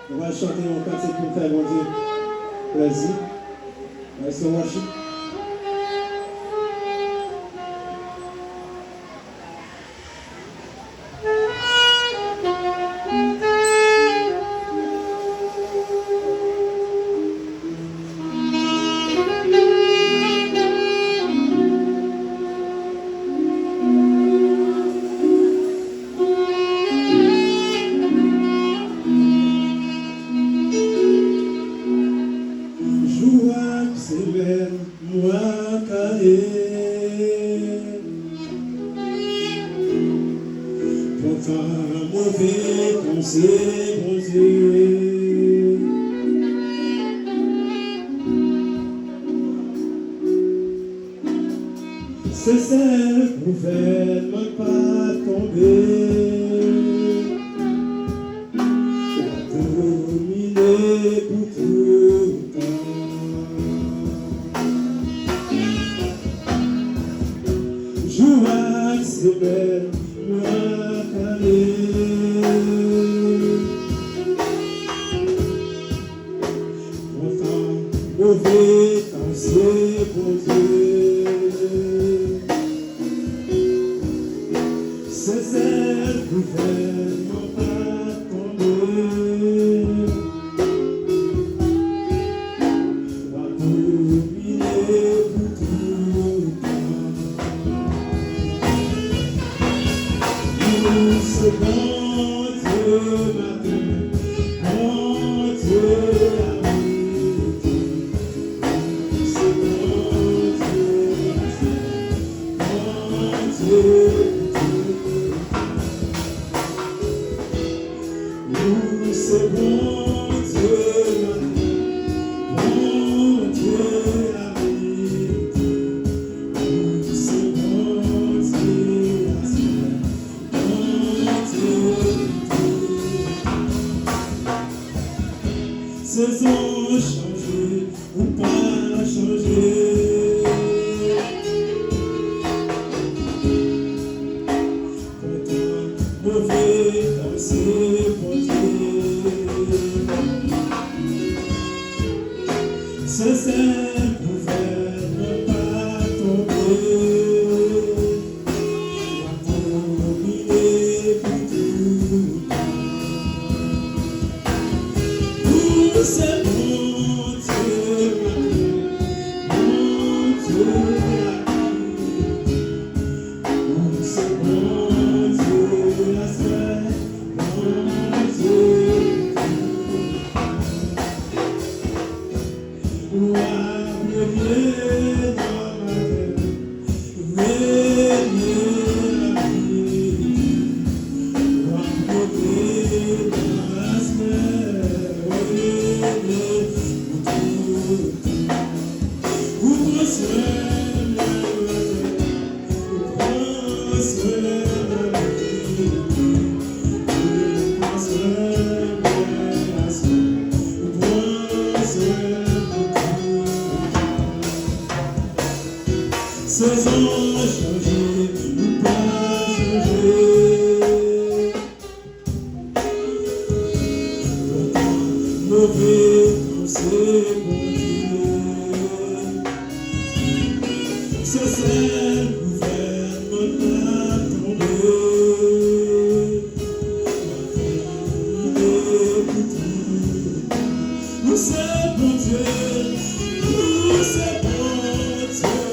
On va chanter un cantique pour faire mon Dieu plaisir. Let's go worship. C'est celle pour faire ne pas tomber, dominer pour tout temps. Joie, c'est belle, moi calé. Content, mauvais, quand c'est pour Dieu. C'est celle qui fait non pas tomber, va dominer pour tout le temps. Nous, c'est bon Dieu matin, bon Dieu après-midi. Nous, c'est bon Dieu matin, bon Dieu. C'est bon Dieu, bon Dieu à midi. C'est bon Dieu à soir, bon Dieu. Saison changée ou pas changée, content, mauvais, danser pour Dieu. C'est celle pour faire ne pas tomber, va dominer pour tout temps. Pour c'est bon Dieu matin, bon Dieu après-midi. Pour c'est bon Dieu à soir, bon Dieu. Saison changée ou pas changée, content, mauvais, quand c'est bon Dieu. C'est celle pour faire ne pas tomber, va dominer pour tout. Nous c'est bon Dieu, nous c'est bon Dieu.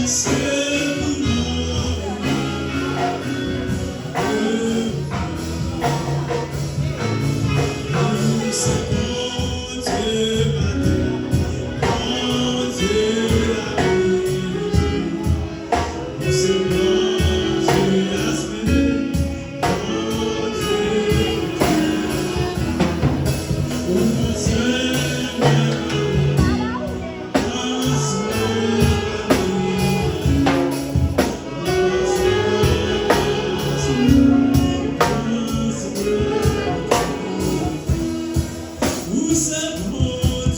Où ça monte,